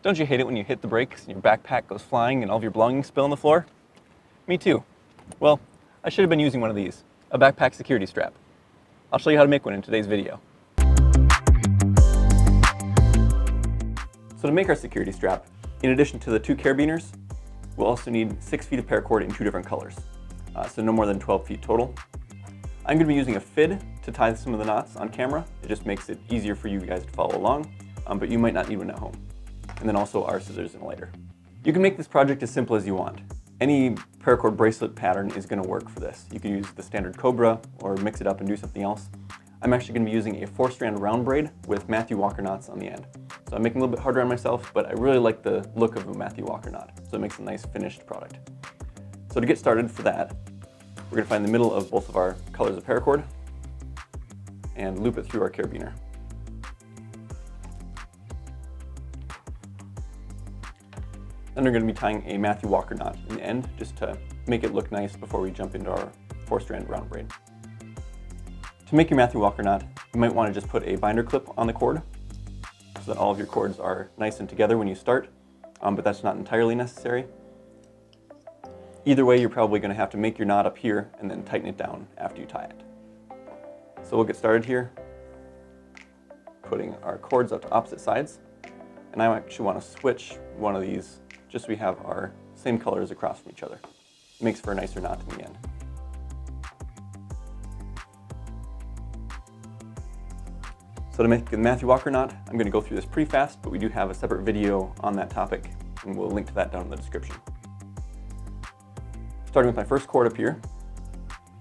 Don't you hate it when you hit the brakes and your backpack goes flying and all of your belongings spill on the floor? Me too. Well, I should have been using one of these, a backpack security strap. I'll show you how to make one in today's video. So to make our security strap, in addition to the 2 carabiners, we'll also need 6 feet of paracord in 2 different colors, so no more than 12 feet total. I'm going to be using a FID to tie some of the knots on camera. It just makes it easier for you guys to follow along, but you might not need one at home. And then also our scissors and a lighter. You can make this project as simple as you want. Any paracord bracelet pattern is going to work for this. You can use the standard Cobra or mix it up and do something else. I'm actually going to be using a 4-strand round braid with Matthew Walker knots on the end. So I'm making it a little bit harder on myself, but I really like the look of a Matthew Walker knot, so it makes a nice finished product. So to get started for that, we're going to find the middle of both of our colors of paracord and loop it through our carabiner. Then we're going to be tying a Matthew Walker knot in the end, just to make it look nice before we jump into our 4-strand round braid. To make your Matthew Walker knot, you might want to just put a binder clip on the cord, so that all of your cords are nice and together when you start, but that's not entirely necessary. Either way, you're probably going to have to make your knot up here and then tighten it down after you tie it. So we'll get started here, putting our cords up to opposite sides, and I actually want to switch one of these just so we have our same colors across from each other. It makes for a nicer knot in the end. So to make the Matthew Walker knot, I'm going to go through this pretty fast, but we do have a separate video on that topic, and we'll link to that down in the description. Starting with my first cord up here,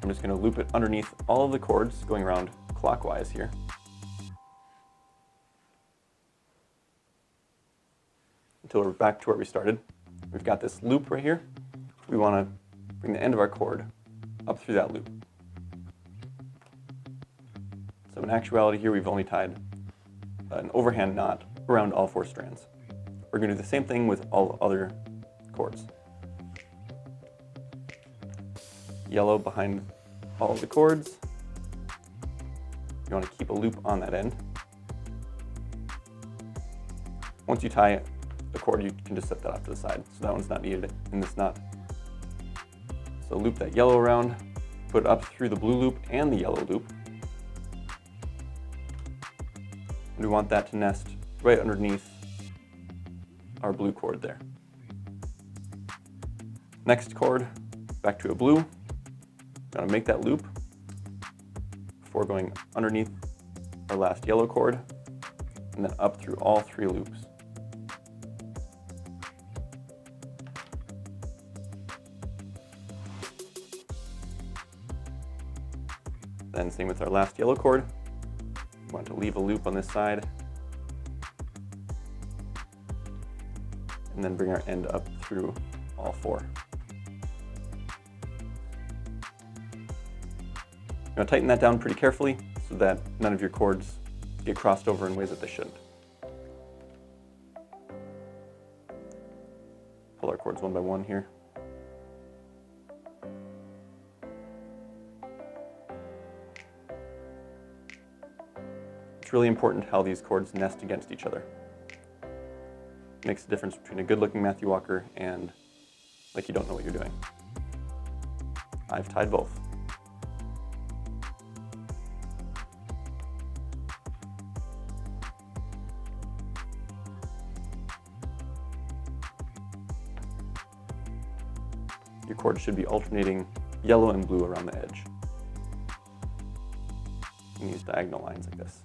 I'm just going to loop it underneath all of the cords, going around clockwise here. Until we're back to where we started. We've got this loop right here. We want to bring the end of our cord up through that loop. So in actuality here, we've only tied an overhand knot around all 4 strands. We're going to do the same thing with all other cords. Yellow behind all of the cords. You want to keep a loop on that end. Once you tie the cord, you can just set that off to the side, so that one's not needed in this knot. So loop that yellow around, put it up through the blue loop and the yellow loop. And we want that to nest right underneath our blue cord there. Next cord, back to a blue. We're going to make that loop before going underneath our last yellow cord, and then up through all 3 loops. Then same with our last yellow cord. We want to leave a loop on this side, and then bring our end up through all 4. Now tighten that down pretty carefully so that none of your cords get crossed over in ways that they shouldn't. Pull our cords one by one here. It's really important how these cords nest against each other. It makes the difference between a good-looking Matthew Walker and like you don't know what you're doing. I've tied both. Your cord should be alternating yellow and blue around the edge. You can use diagonal lines like this.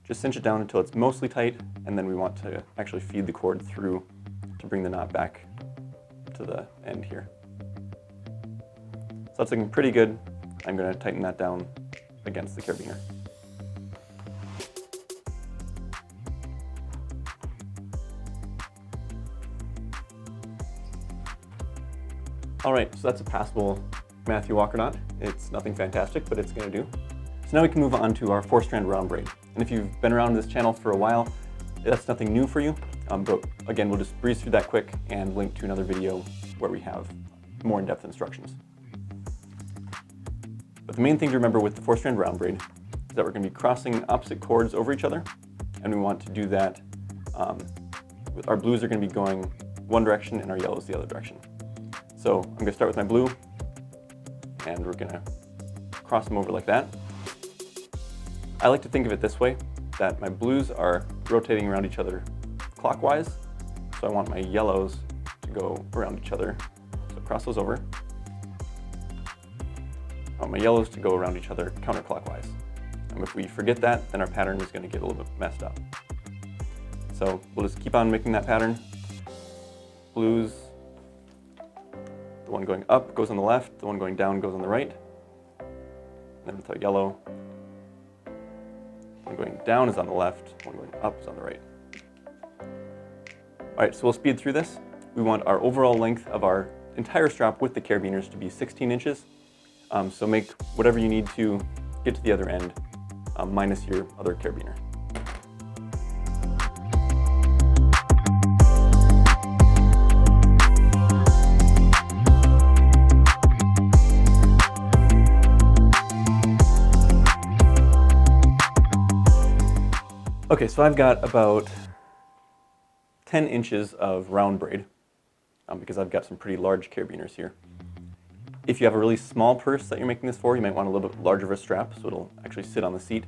Just cinch it down until it's mostly tight, and then we want to actually feed the cord through to bring the knot back to the end here. So that's looking pretty good. I'm going to tighten that down against the carabiner. All right, so that's a passable Matthew Walker knot. It's nothing fantastic, but it's going to do. So now we can move on to our 4-strand round braid. And if you've been around this channel for a while, that's nothing new for you. But again, we'll just breeze through that quick and link to another video where we have more in-depth instructions. But the main thing to remember with the 4-strand round braid is that we're going to be crossing opposite cords over each other, and we want to do that. Our blues are going to be going one direction and our yellows the other direction. So I'm going to start with my blue, and we're going to cross them over like that. I like to think of it this way, that my blues are rotating around each other clockwise, so I want my yellows to go around each other. So cross those over. I want my yellows to go around each other counterclockwise. And if we forget that, then our pattern is going to get a little bit messed up. So we'll just keep on making that pattern. Blues, the one going up goes on the left, the one going down goes on the right. And then with our yellow, one going down is on the left, one going up is on the right. All right, so we'll speed through this. We want our overall length of our entire strap with the carabiners to be 16 inches. So make whatever you need to get to the other end, minus your other carabiner. Okay, so I've got about 10 inches of round braid because I've got some pretty large carabiners here. If you have a really small purse that you're making this for, you might want a little bit larger of a strap so it'll actually sit on the seat.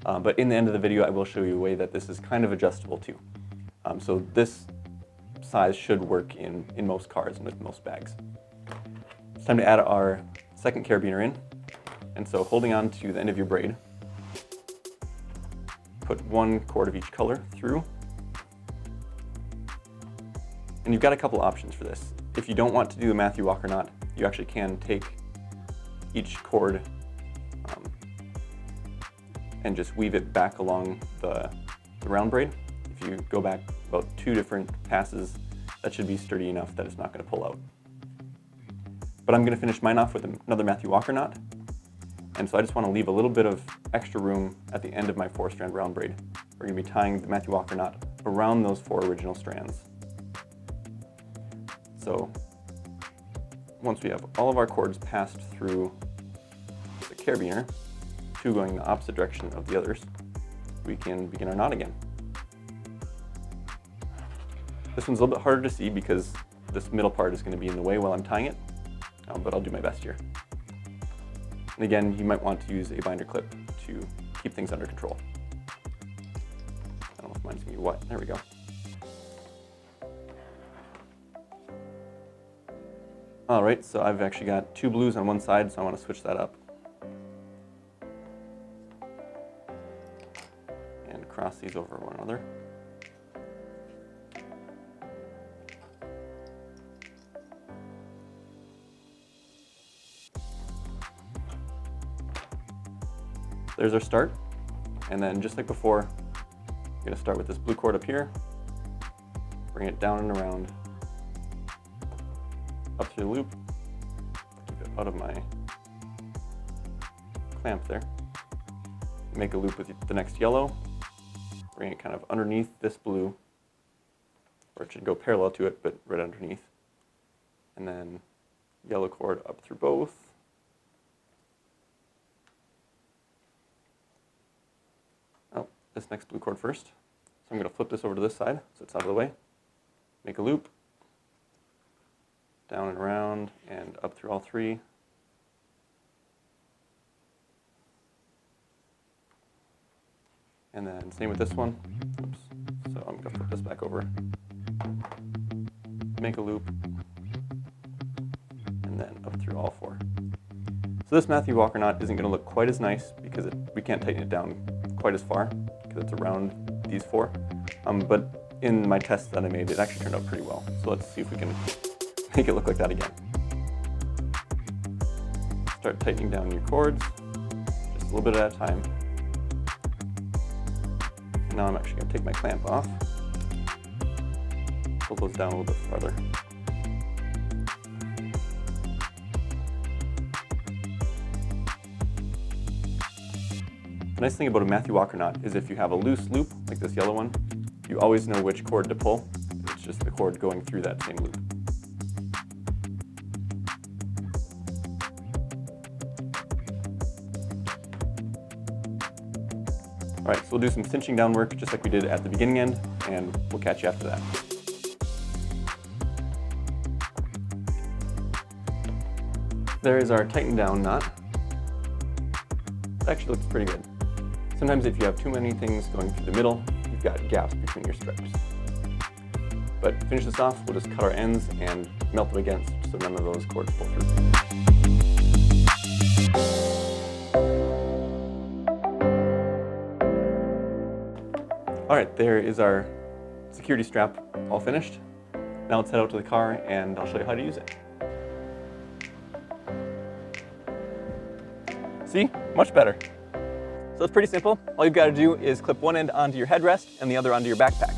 But in the end of the video, I will show you a way that this is kind of adjustable too. So this size should work in most cars and with most bags. It's time to add our second carabiner in. And so holding on to the end of your braid, put one cord of each color through. And you've got a couple options for this. If you don't want to do the Matthew Walker knot, you actually can take each cord and just weave it back along the round braid. If you go back about 2 different passes, that should be sturdy enough that it's not going to pull out. But I'm going to finish mine off with another Matthew Walker knot. And so I just want to leave a little bit of extra room at the end of my 4-strand round braid. We're going to be tying the Matthew Walker knot around those 4 original strands. So once we have all of our cords passed through the carabiner, 2 going the opposite direction of the others, we can begin our knot again. This one's a little bit harder to see because this middle part is going to be in the way while I'm tying it, but I'll do my best here. And again, you might want to use a binder clip to keep things under control. I don't know if mine's going to be wet. There we go. All right, so I've actually got 2 blues on one side, so I want to switch that up. And cross these over one another. There's our start. And then just like before, I'm going to start with this blue cord up here, bring it down and around, up through the loop, keep it out of my clamp there. Make a loop with the next yellow, bring it kind of underneath this blue, or it should go parallel to it, but right underneath. And then yellow cord up through both. Oh, this next blue cord first. So I'm going to flip this over to this side so it's out of the way. Make a loop. Down and around and up through all 3. And then same with this one. Oops. So I'm going to flip this back over. Make a loop. And then up through all 4. So this Matthew Walker knot isn't going to look quite as nice because we can't tighten it down quite as far because it's around these 4. But in my test that I made, it actually turned out pretty well. So let's see if we can make it look like that again. Start tightening down your cords, just a little bit at a time. Now I'm actually going to take my clamp off, pull those down a little bit farther. The nice thing about a Matthew Walker knot is if you have a loose loop, like this yellow one, you always know which cord to pull. It's just the cord going through that same loop. All right, so we'll do some cinching down work just like we did at the beginning end, and we'll catch you after that. There is our tightened down knot. It actually looks pretty good. Sometimes if you have too many things going through the middle, you've got gaps between your stripes. But to finish this off, we'll just cut our ends and melt them against so none of those cords pull through. All right, there is our security strap all finished. Now let's head out to the car and I'll show you how to use it. See? Much better. So it's pretty simple. All you've got to do is clip one end onto your headrest and the other onto your backpack.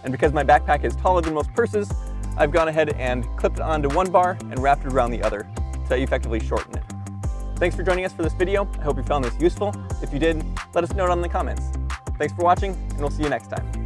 And because my backpack is taller than most purses, I've gone ahead and clipped it onto one bar and wrapped it around the other to effectively shorten it. Thanks for joining us for this video. I hope you found this useful. If you did, let us know down in the comments. Thanks for watching, and we'll see you next time.